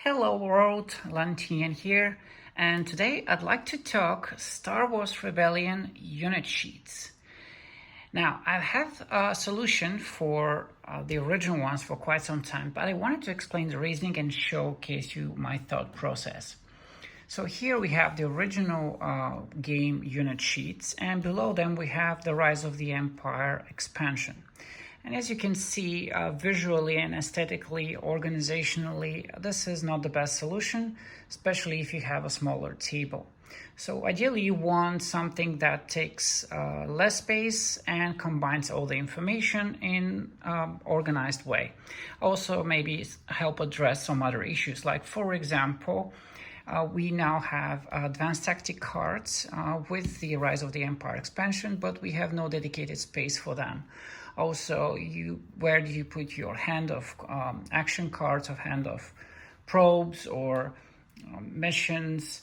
Hello world, Lantian here, and today I'd like to talk Star Wars Rebellion unit sheets. Now, I have a solution for the original ones for quite some time, but I wanted to explain the reasoning and showcase you my thought process. So here we have the original game unit sheets, and below them we have the Rise of the Empire expansion. And as you can see, visually and aesthetically, organizationally, this is not the best solution, especially if you have a smaller table. So ideally you want something that takes less space and combines all the information in organized way. Also maybe help address some other issues, like for example, we now have advanced tactic cards with the Rise of the Empire expansion, but we have no dedicated space for them. Also, where do you put your hand of action cards, of hand of probes or missions?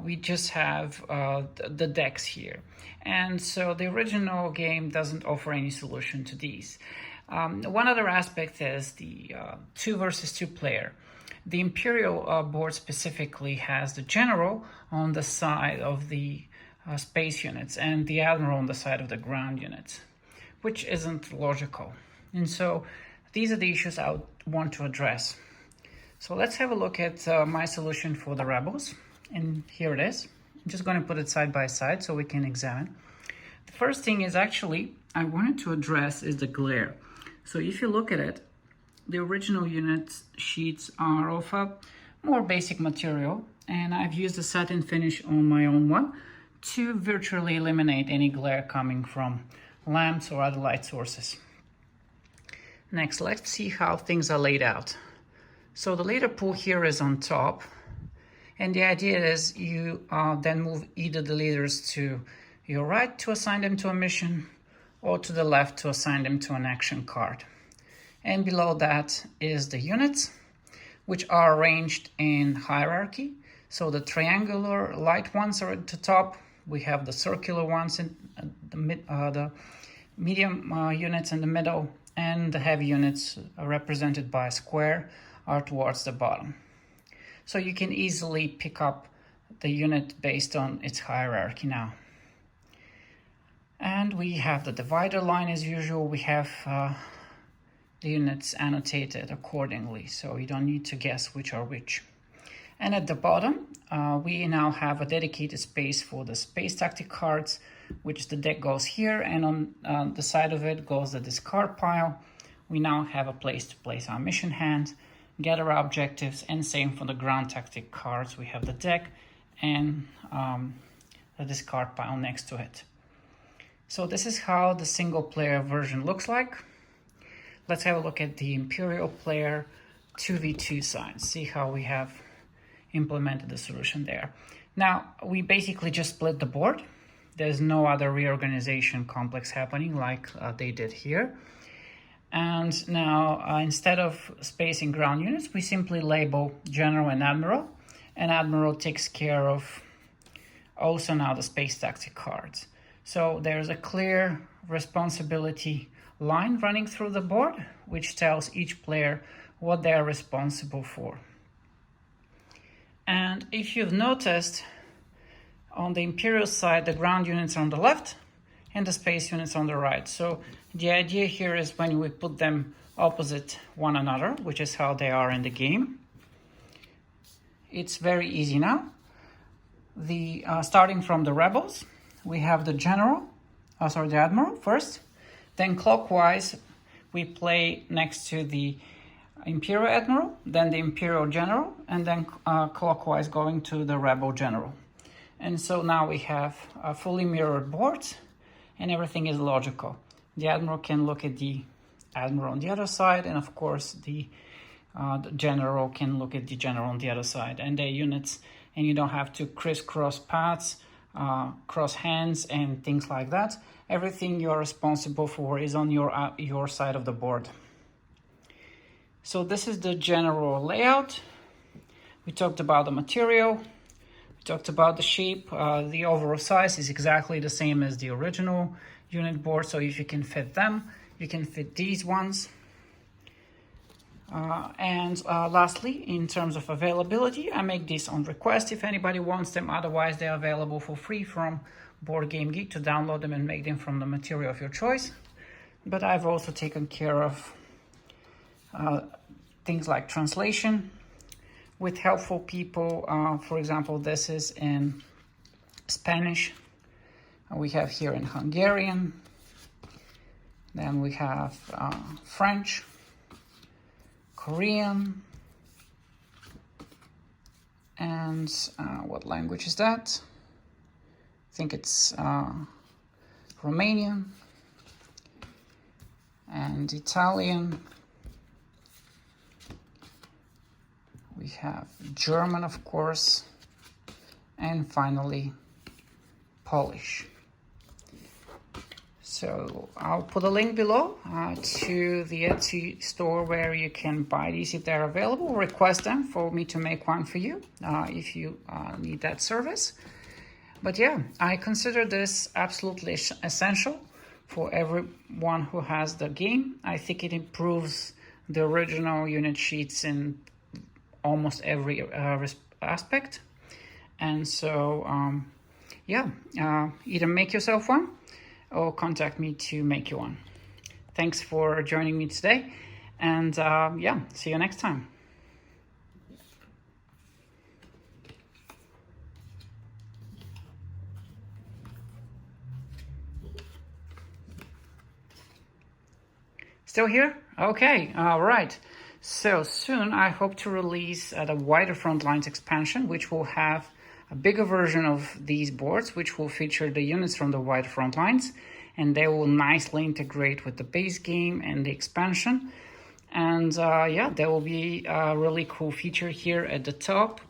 We just have the decks here. And so the original game doesn't offer any solution to these. One other aspect is the 2 versus 2 player. The Imperial board specifically has the general on the side of the space units and the admiral on the side of the ground units, which isn't logical. And so these are the issues I want to address. So let's have a look at my solution for the rebels. And here it is. I'm just going to put it side by side so we can examine. The first thing is actually I wanted to address is the glare. So if you look at it, the original unit sheets are of a more basic material, and I've used a satin finish on my own one to virtually eliminate any glare coming from lamps or other light sources. Next, let's see how things are laid out. So the leader pool here is on top, and the idea is you then move either the leaders to your right to assign them to a mission or to the left to assign them to an action card. And below that is the units, which are arranged in hierarchy. So the triangular light ones are at the top. We have the circular ones in the medium units in the middle, and the heavy units represented by a square are towards the bottom. So you can easily pick up the unit based on its hierarchy now. And we have the divider line as usual. We have the units annotated accordingly, so you don't need to guess which are which. And at the bottom, we now have a dedicated space for the space tactic cards, which the deck goes here, and on the side of it goes the discard pile. We now have a place to place our mission hand, gather our objectives, and same for the ground tactic cards. We have the deck and the discard pile next to it. So this is how the single player version looks like. Let's have a look at the Imperial player 2v2 side, see how we have implemented the solution there. Now, we basically just split the board. There's no other reorganization complex happening like they did here. And now, instead of spacing ground units, we simply label General and Admiral. And Admiral takes care of also now the space tactic cards. So there's a clear responsibility line running through the board, which tells each player what they are responsible for. And if you've noticed, on the Imperial side, the ground units are on the left and the space units on the right. So the idea here is when we put them opposite one another, which is how they are in the game, it's very easy now. Starting from the rebels, we have the the admiral first. Then clockwise, we play next to the Imperial Admiral, then the Imperial General, and then clockwise going to the Rebel General. And so now we have a fully mirrored board, and everything is logical. The Admiral can look at the Admiral on the other side, and of course the General can look at the General on the other side, and their units, and you don't have to crisscross paths, cross hands, and things like that. Everything you're responsible for is on your side of the board. So this is the general layout. We talked about the material. We talked about the shape. The overall size is exactly the same as the original unit board. So if you can fit them, you can fit these ones. And lastly, in terms of availability, I make this on request if anybody wants them. Otherwise, they're available for free from Board Game Geek to download them and make them from the material of your choice. But I've also taken care of things like translation with helpful people. For example, this is in Spanish. We have here in Hungarian. Then we have French, Korean, and what language is that? I think it's Romanian and Italian. We have German, of course, and finally Polish. So I'll put a link below to the Etsy store where you can buy these if they're available. Request them for me to make one for you if you need that service. But yeah, I consider this absolutely essential for everyone who has the game. I think it improves the original unit sheets in almost every aspect. And so, either make yourself one or contact me to make you one. Thanks for joining me today, and see you next time. Still here? Okay, all right. So soon I hope to release the Wider Frontlines expansion, which will have a bigger version of these boards, which will feature the units from the Wider Frontlines, and they will nicely integrate with the base game and the expansion. And there will be a really cool feature here at the top,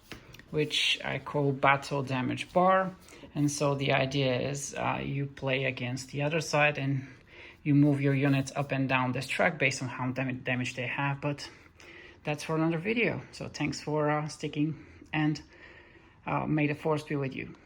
which I call Battle Damage Bar. And so the idea is you play against the other side and you move your units up and down this track based on how damage they have. But that's for another video. So thanks for sticking, and may the force be with you.